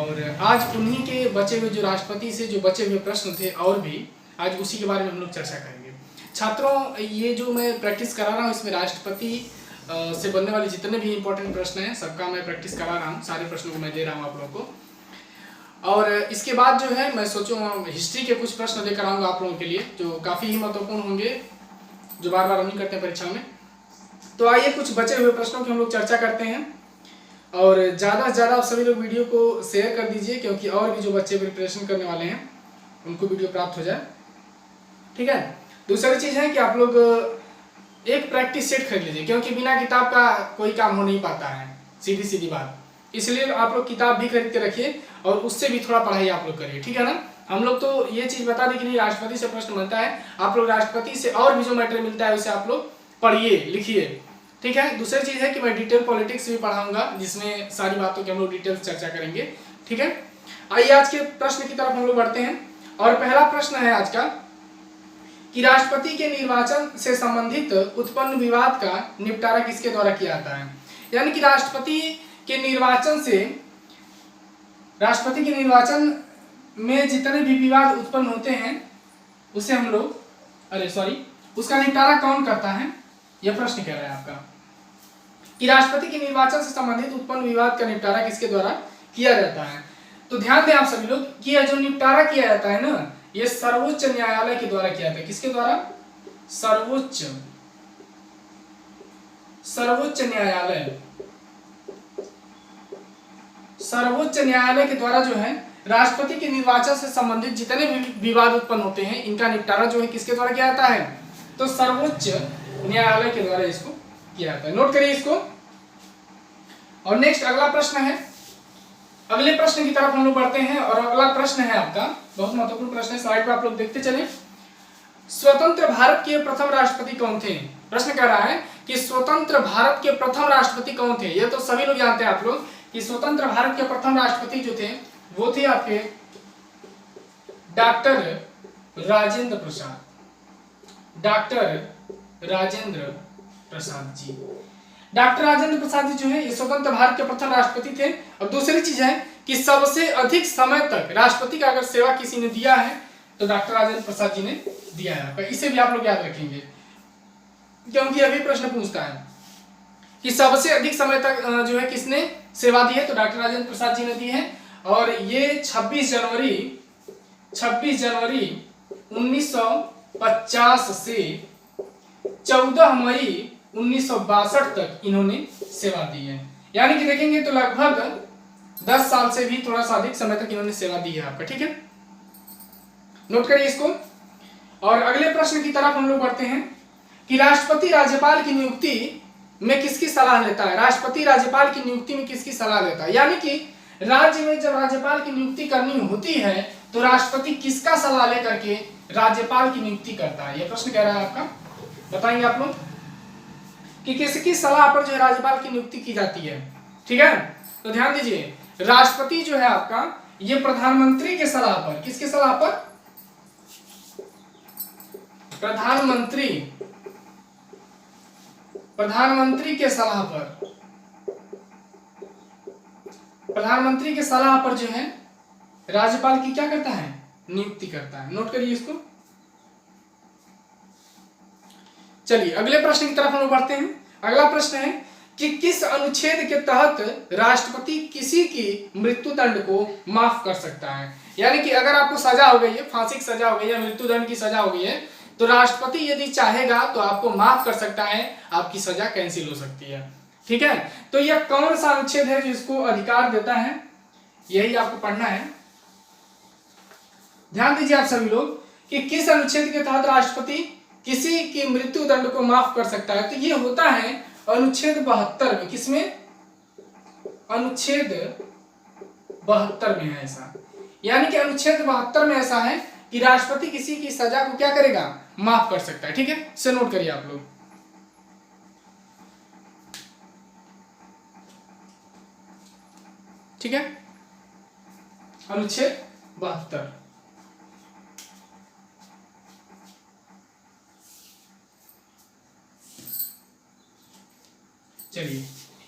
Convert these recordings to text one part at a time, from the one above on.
और आज उन्हीं के बचे हुए जो राष्ट्रपति से जो बचे हुए प्रश्न थे और भी आज उसी के बारे में हम लोग चर्चा करेंगे। छात्रों, ये जो मैं प्रैक्टिस करा रहा हूँ इसमें राष्ट्रपति से बनने वाले जितने भी इंपॉर्टेंट प्रश्न हैं सबका मैं प्रैक्टिस करा रहा हूँ, सारे प्रश्नों को मैं दे रहा हूँ आप लोगों को। और इसके बाद जो है मैं सोचूंगा हिस्ट्री के कुछ प्रश्न लेकर आऊँगा आप लोगों के लिए जो काफ़ी ही महत्वपूर्ण होंगे, जो बार बार रनिंग करते हैं परीक्षा में। तो आइए कुछ बचे हुए प्रश्नों की हम लोग चर्चा करते हैं और ज़्यादा से ज़्यादा आप सभी लोग वीडियो को शेयर कर दीजिए क्योंकि और भी जो बच्चे प्रिपरेशन करने वाले हैं उनको वीडियो प्राप्त हो जाए। ठीक है। दूसरी चीज़ है कि आप लोग एक प्रैक्टिस सेट खरीद लीजिए क्योंकि बिना किताब का कोई काम हो नहीं पाता है, सीधी सीधी बात। इसलिए आप लोग किताब भी खरीद के रखिए और उससे भी थोड़ा पढ़ाई आप लोग करिए, ठीक है ना। हम लोग तो ये चीज़ बता दें कि नहीं राष्ट्रपति से प्रश्न बनता है, आप लोग राष्ट्रपति से और भी जो मैटर मिलता है उसे आप लोग पढ़िए लिखिए, ठीक है। दूसरी चीज़ है कि मैं डिटेल पॉलिटिक्स भी पढ़ाऊंगा जिसमें सारी बातों की हम लोग डिटेल चर्चा करेंगे, ठीक है। आइए आज के प्रश्न की तरफ हम लोग बढ़ते हैं और पहला प्रश्न है आज का कि राष्ट्रपति के निर्वाचन से संबंधित उत्पन्न विवाद का निपटारा किसके द्वारा किया जाता है। यानी कि राष्ट्रपति के निर्वाचन में जितने भी विवाद उत्पन्न होते हैं उसे हम लोग उसका निपटारा कौन करता है, यह प्रश्न कह रहा है आपका कि राष्ट्रपति के निर्वाचन से संबंधित उत्पन्न विवाद का निपटारा किसके द्वारा किया जाता है। तो ध्यान दें आप सभी लोग कि यह जो निपटारा किया जाता है ना, यह सर्वोच्च न्यायालय के द्वारा किया जाता है। किसके द्वारा? सर्वोच्च न्यायालय के द्वारा जो है राष्ट्रपति के निर्वाचन से संबंधित जितने भी विवाद उत्पन्न होते हैं इनका निपटारा जो है किसके द्वारा किया जाता है, तो सर्वोच्च न्यायालय के द्वारा इसको किया जाता है। नोट करिए इसको। और नेक्स्ट अगला प्रश्न है, अगले प्रश्न की तरफ हम लोग बढ़ते हैं और अगला प्रश्न है आपका बहुत महत्वपूर्ण प्रश्न है, स्लाइड पे आप लोग देखते चलें। स्वतंत्र भारत के प्रथम राष्ट्रपति कौन थे? प्रश्न कह रहा है कि स्वतंत्र भारत के प्रथम राष्ट्रपति कौन थे। ये तो सभी लोग जानते हैं आप लोग कि स्वतंत्र भारत के प्रथम राष्ट्रपति जो थे वो थे आपके डॉक्टर राजेंद्र प्रसाद जी। डॉक्टर राजेंद्र प्रसाद जी जो है ये स्वतंत्र भारत के प्रथम राष्ट्रपति थे। और दूसरी चीज है कि सबसे अधिक समय तक राष्ट्रपति का अगर सेवा किसी ने दिया है तो डॉक्टर राजेंद्र प्रसाद जी ने दिया है। इसे भी आप लोग याद रखेंगे क्योंकि अभी प्रश्न पूछता है कि सबसे अधिक समय तक जो है किसने सेवा दी है, तो डॉक्टर राजेंद्र प्रसाद जी ने दी है। और ये 26 जनवरी 1950 से 14 मई 1962 तक इन्होंने सेवा दी है। यानी कि देखेंगे तो लगभग 10 साल से भी थोड़ा सा अधिक समय तक इन्होंने सेवा दी है आपका, ठीक है। नोट करिए इसको। और अगले प्रश्न की तरफ हम लोग बढ़ते हैं कि राष्ट्रपति राज्यपाल की नियुक्ति में किसकी सलाह लेता है। राष्ट्रपति राज्यपाल की नियुक्ति में किसकी सलाह लेता है, यानी कि राज्य में जब राज्यपाल की नियुक्ति करनी होती है तो राष्ट्रपति किसका सलाह लेकर के राज्यपाल की नियुक्ति करता है। यह प्रश्न कह रहा है आपका, बताएंगे आप लोग कि किसकी सलाह पर जो है राज्यपाल की नियुक्ति की जाती है, ठीक है। तो ध्यान दीजिए, राष्ट्रपति जो है आपका ये प्रधानमंत्री के सलाह पर, किसके सलाह पर? प्रधानमंत्री के सलाह पर, प्रधानमंत्री के सलाह पर जो है राज्यपाल की क्या करता है, नियुक्ति करता है। नोट करिए इसको। चलिए अगले प्रश्न की तरफ हम लोग बढ़ते हैं। अगला प्रश्न है कि किस अनुच्छेद के तहत राष्ट्रपति किसी की मृत्यु दंड को माफ कर सकता है। यानी कि अगर आपको सजा हो गई है, फांसी की सजा हो गई है, मृत्यु दंड की सजा हो गई है, तो राष्ट्रपति यदि चाहेगा तो आपको माफ कर सकता है, आपकी सजा कैंसिल हो सकती है, ठीक है। तो यह कौन सा अनुच्छेद है जो इसको अधिकार देता है, यही आपको पढ़ना है। ध्यान दीजिए आप सभी लोग कि किस अनुच्छेद के तहत राष्ट्रपति किसी की मृत्यु दंड को माफ कर सकता है। तो ये होता है अनुच्छेद 72 में। किसमें? अनुच्छेद 72 में है ऐसा। यानी कि अनुच्छेद 72 में ऐसा है कि राष्ट्रपति किसी की सजा को क्या करेगा, माफ कर सकता है, ठीक है। इसे नोट करिए आप लोग। ठीक है, अनुच्छेद 72। चलिए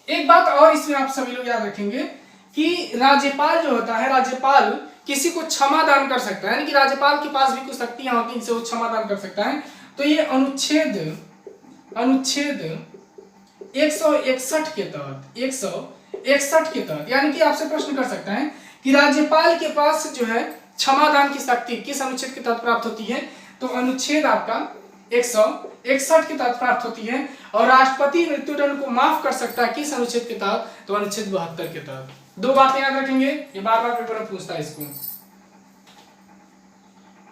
एक बात और इसमें आप सभी लोग याद रखेंगे कि राज्यपाल जो होता है, राज्यपाल किसी को क्षमा दान कर सकता है, यानी कि राज्यपाल के पास भी कुछ शक्तियां होती हैं जिससे वो क्षमा दान कर सकता है। तो ये अनुच्छेद 161 के तहत 161 के तहत, यानी कि आपसे प्रश्न कर सकता है कि राज्यपाल के पास जो है क्षमा दान की शक्ति किस अनुच्छेद के तहत प्राप्त होती है। तो अनुच्छेद आपका 161 के तहत प्राप्त होती है। और राष्ट्रपति मृत्युदंड को माफ कर सकता है किस अनुच्छेद के तहत। तो अनुच्छेद 72 के तहत। दो बातें याद रखेंगे, ये बार बार पेपर में पूछता है, इसको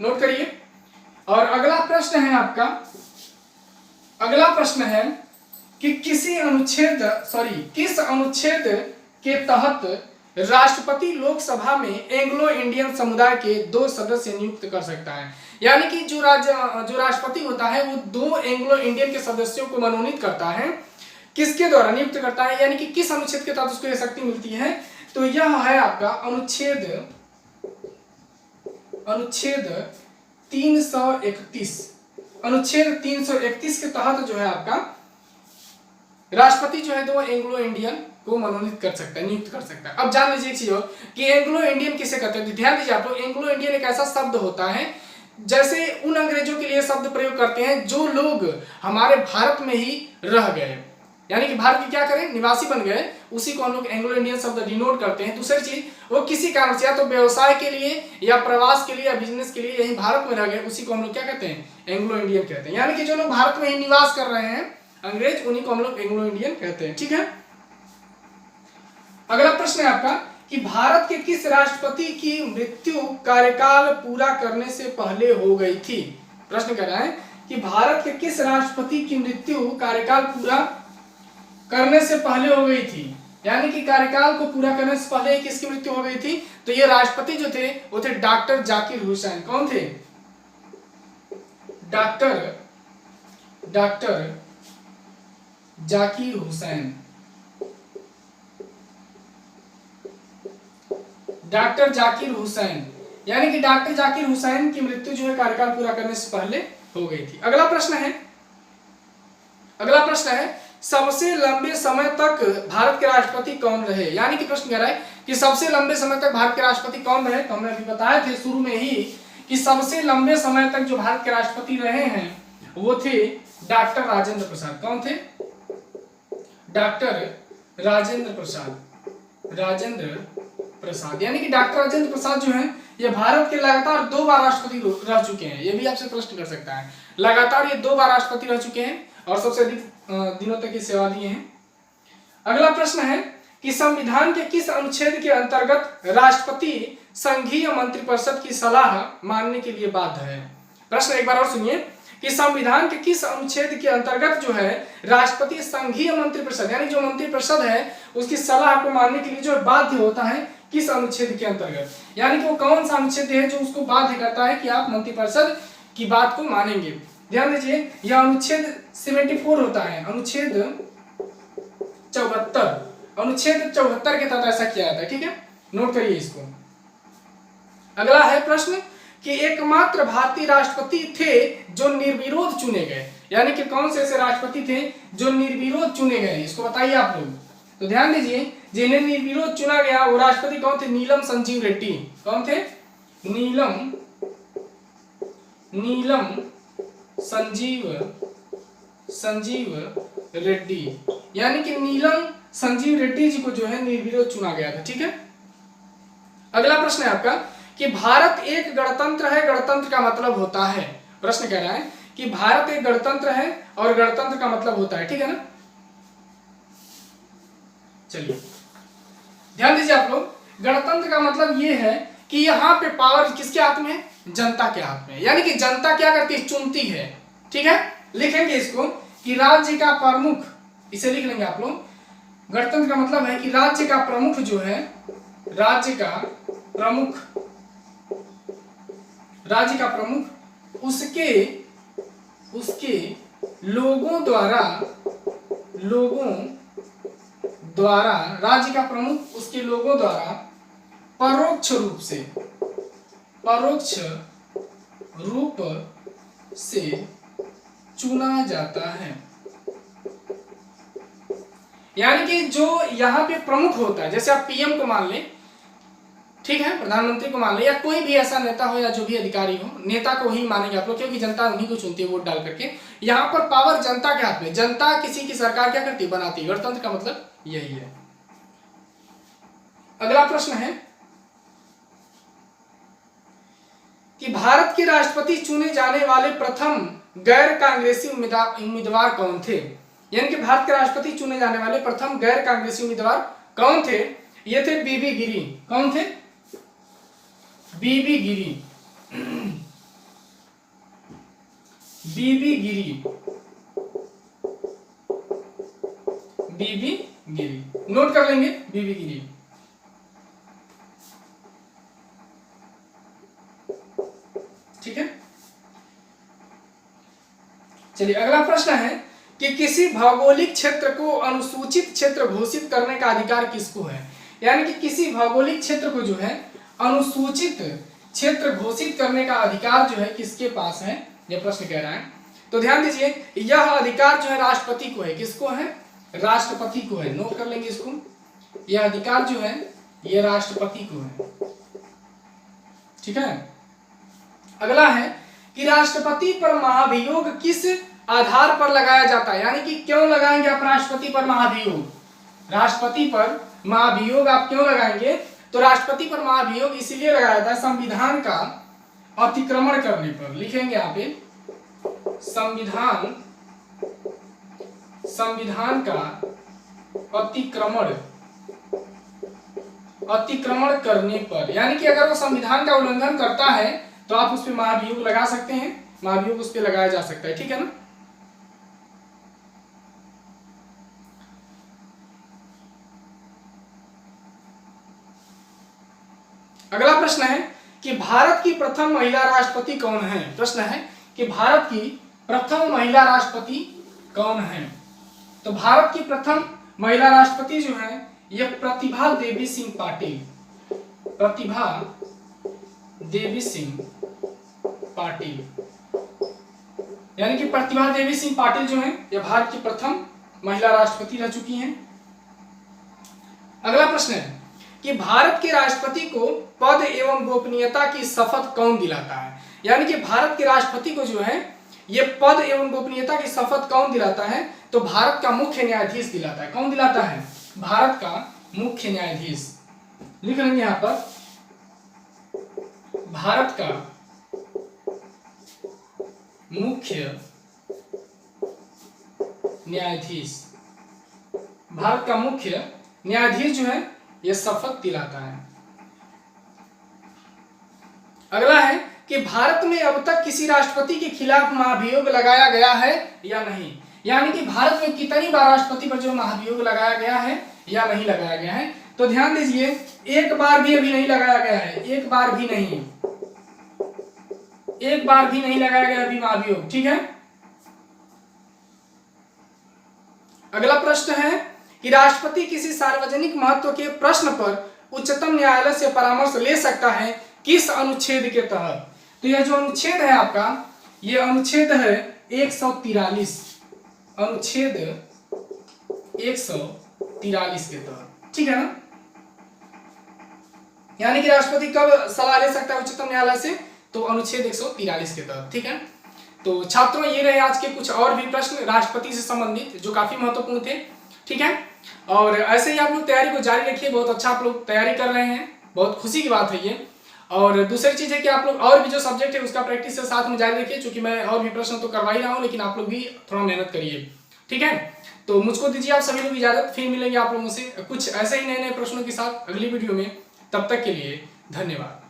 नोट करिए। और अगला प्रश्न है आपका, अगला प्रश्न है कि किस अनुच्छेद के तहत राष्ट्रपति लोकसभा में एंग्लो इंडियन समुदाय के 2 सदस्य नियुक्त कर सकता है। यानी कि जो राष्ट्रपति होता है वो 2 एंग्लो इंडियन के सदस्यों को मनोनीत करता है, किसके द्वारा नियुक्त करता है, यानी कि किस अनुच्छेद के तहत उसको यह शक्ति मिलती है। तो यह है आपका अनुच्छेद 331। अनुच्छेद 331 के तहत जो है आपका राष्ट्रपति जो है 2 एंग्लो इंडियन को मनोनीत कर सकता है, नियुक्त कर सकता है। अब जान लीजिए एक चीज हो कि एंग्लो इंडियन किसे कहते हैं। ध्यान दीजिए आप लोग, एंग्लो इंडियन एक ऐसा शब्द होता है जैसे उन अंग्रेजों के लिए शब्द प्रयोग करते हैं जो लोग हमारे भारत में ही रह गए, यानी कि भारत के क्या करें, निवासी बन गए, उसी को हम लोग एंग्लो इंडियन शब्द डिनोट करते हैं। दूसरी चीज, वो किसी कारण से या तो व्यवसाय के लिए या प्रवास के लिए या बिजनेस के लिए यही भारत में रह गए, उसी को हम लोग क्या कहते हैं, एंग्लो इंडियन कहते हैं। यानी कि जो लोग भारत में ही निवास कर रहे हैं अंग्रेज, उन्हीं को हम लोग एंग्लो इंडियन कहते हैं। ठीक है, अगला प्रश्न है आपका कि भारत के किस राष्ट्रपति की मृत्यु कार्यकाल पूरा करने से पहले हो गई थी। प्रश्न कह रहा है कि भारत के किस राष्ट्रपति की मृत्यु कार्यकाल पूरा करने से पहले हो गई थी, यानी कि कार्यकाल को पूरा करने से पहले किसकी मृत्यु हो गई थी। तो ये राष्ट्रपति जो थे वो थे डॉक्टर जाकिर हुसैन। कौन थे, डॉक्टर जाकिर हुसैन। डॉक्टर जाकिर हुसैन, यानी कि डॉक्टर जाकिर हुसैन की मृत्यु जो है कार्यकाल पूरा करने से पहले हो गई थी। अगला प्रश्न है सबसे लंबे समय तक भारत के राष्ट्रपति कौन रहे। यानी कि प्रश्न कह रहा है कि सबसे लंबे समय तक भारत के राष्ट्रपति कौन रहे। तो हमने अभी बताया थे शुरू में ही कि सबसे लंबे समय तक जो भारत के राष्ट्रपति रहे हैं वो थे डॉक्टर राजेंद्र प्रसाद। कौन थे, डॉक्टर राजेंद्र प्रसाद। यानी कि डॉक्टर राजेंद्र प्रसाद जो हैं ये भारत के लगातार 2 बार राष्ट्रपति रह चुके हैं। ये भी आपसे प्रश्न कर सकता है, लगातार ये 2 बार राष्ट्रपति रह चुके हैं और सबसे अधिक दिनों तक ये सेवा दिए हैं। अगला प्रश्न है कि संविधान के किस अनुच्छेद के अंतर्गत राष्ट्रपति संघीय मंत्रिपरिषद की सलाह मानने के लिए बाध्य है। प्रश्न एक बार और सुनिए कि संविधान के किस अनुच्छेद के अंतर्गत जो है राष्ट्रपति संघीय मंत्रिपरिषद, यानी जो मंत्रिपरिषद है उसकी सलाह को मानने के लिए जो बाध्य होता है, किस अनुच्छेद के अंतर्गत, यानी कि वो कौन सा अनुच्छेद है जो उसको बाध्य करता है कि आप मंत्रिपरिषद की बात को मानेंगे। ध्यान दीजिए यह अनुच्छेद 74 होता है, अनुच्छेद 74 के तहत ऐसा किया जाता है। ठीक है, नोट करिए इसको। अगला है प्रश्न कि एकमात्र भारतीय राष्ट्रपति थे जो निर्विरोध चुने गए, यानी कि कौन से ऐसे राष्ट्रपति थे जो निर्विरोध चुने गए, इसको बताइए आप लोग। तो ध्यान दीजिए जिन्हें निर्विरोध चुना गया वो राष्ट्रपति कौन थे, नीलम संजीव रेड्डी। कौन थे, नीलम संजीव रेड्डी, यानी कि नीलम संजीव रेड्डी जी को जो है निर्विरोध चुना गया था। ठीक है, अगला प्रश्न है आपका कि भारत एक गणतंत्र है, गणतंत्र का मतलब होता है। प्रश्न कह रहा है कि भारत एक गणतंत्र है और गणतंत्र का मतलब होता है। ठीक है ना, चलिए ध्यान दीजिए आप लोग, गणतंत्र का मतलब ये है कि यहाँ पे पावर किसके हाथ में है, जनता के हाथ में, यानी कि जनता क्या करती है, चुनती है। ठीक है, लिखेंगे इसको कि राज्य का प्रमुख, इसे लिख लेंगे आप लोग। गणतंत्र का मतलब है कि राज्य का प्रमुख जो है, राज्य का प्रमुख उसके लोगों द्वारा राज्य का प्रमुख उसके लोगों द्वारा परोक्ष रूप से चुना जाता है। यानी कि जो यहाँ पे प्रमुख होता है, जैसे आप पीएम को मान लें, ठीक है, प्रधानमंत्री को मान लें, या कोई भी ऐसा नेता हो या जो भी अधिकारी हो, नेता को ही मानेंगे आप लोग, क्योंकि जनता उन्हीं को चुनती है वोट डाल करके। यहाँ पर पावर जनता के हाथ में, जनता किसी की सरकार क्या करती है, बनाती है। गणतंत्र का मतलब यही है। अगला प्रश्न है कि भारत के राष्ट्रपति चुने जाने वाले प्रथम गैर कांग्रेसी उम्मीदवार कौन थे। यानी कि भारत के राष्ट्रपति चुने जाने वाले प्रथम गैर कांग्रेसी उम्मीदवार कौन थे? ये थे बीबी गिरी। कौन थे? बीबी गिरी। बीबी गिरी, बीबी गिरी, नोट कर लेंगे, बीबी गिरी। ठीक है, चलिए अगला प्रश्न है कि किसी भौगोलिक क्षेत्र को अनुसूचित क्षेत्र घोषित करने का अधिकार किसको है। यानी कि किसी भौगोलिक क्षेत्र को जो है अनुसूचित क्षेत्र घोषित करने का अधिकार जो है किसके पास है, यह प्रश्न कह रहा है। तो ध्यान दीजिए, यह अधिकार जो है राष्ट्रपति को है। किसको है? राष्ट्रपति को है। नोट कर लेंगे इसको, यह अधिकार जो है यह राष्ट्रपति को है। ठीक है, अगला है कि राष्ट्रपति पर महाभियोग किस आधार पर लगाया जाता है। यानी कि क्यों लगाएंगे आप राष्ट्रपति पर महाभियोग? राष्ट्रपति पर महाभियोग आप क्यों लगाएंगे? तो राष्ट्रपति पर महाभियोग इसलिए लगाया जाता है संविधान का अतिक्रमण करने पर। लिखेंगे यहाँ पे संविधान का अतिक्रमण करने पर। यानी कि अगर वो संविधान का उल्लंघन करता है तो आप उस पर महाभियोग लगा सकते हैं, महाभियोग उस पर लगाया जा सकता है। ठीक है ना। अगला प्रश्न है कि भारत की प्रथम महिला राष्ट्रपति कौन है। प्रश्न है कि भारत की प्रथम महिला राष्ट्रपति कौन है। तो भारत की प्रथम महिला राष्ट्रपति जो है यह प्रतिभा देवी सिंह पाटिल। प्रतिभा देवी सिंह पाटिल, यानी कि प्रतिभा देवी सिंह पाटिल जो है यह भारत की प्रथम महिला राष्ट्रपति रह चुकी हैं। अगला प्रश्न है कि भारत के राष्ट्रपति को पद एवं गोपनीयता की शपथ कौन दिलाता है। यानी कि भारत के राष्ट्रपति को जो है यह पद एवं गोपनीयता की शपथ कौन दिलाता है? तो भारत का मुख्य न्यायाधीश दिलाता है। कौन दिलाता है? भारत का मुख्य न्यायाधीश। लिख लेंगे यहां पर, भारत का मुख्य न्यायाधीश। भारत का मुख्य न्यायाधीश जो है यह शपथ दिलाता है। अगला है कि भारत में अब तक किसी राष्ट्रपति के खिलाफ महाभियोग लगाया गया है या नहीं। यानी कि भारत में कितनी बार राष्ट्रपति पर जो महाभियोग लगाया गया है या नहीं लगाया गया है। तो ध्यान दीजिए, एक बार भी अभी नहीं लगाया गया है। एक बार भी नहीं लगाया गया अभी महाभियोग। ठीक है। अगला प्रश्न है कि राष्ट्रपति किसी सार्वजनिक महत्व के प्रश्न पर उच्चतम न्यायालय से परामर्श ले सकता है किस अनुच्छेद के तहत। तो यह जो अनुच्छेद है आपका, यह अनुच्छेद है 143, अनुच्छेद 143 के तहत। ठीक है ना। यानी कि राष्ट्रपति कब सलाह ले सकता है उच्चतम न्यायालय से? तो अनुच्छेद 143 के तहत। ठीक है। तो छात्रों, ये रहे आज के कुछ और भी प्रश्न राष्ट्रपति से संबंधित जो काफी महत्वपूर्ण थे। ठीक है, और ऐसे ही आप लोग तैयारी को जारी रखिए। बहुत अच्छा आप लोग तैयारी कर रहे हैं, बहुत खुशी की बात है ये। और दूसरी चीज है कि आप लोग और भी जो सब्जेक्ट है उसका प्रैक्टिस से साथ में जारी रखिए, क्योंकि मैं और भी प्रश्न तो करवा ही रहा हूँ, लेकिन आप लोग भी थोड़ा मेहनत करिए। ठीक है, तो मुझको दीजिए आप सभी लोग इजाजत, फिर मिलेंगे आप लोगों से कुछ ऐसे ही नए नए प्रश्नों के साथ अगली वीडियो में। तब तक के लिए धन्यवाद।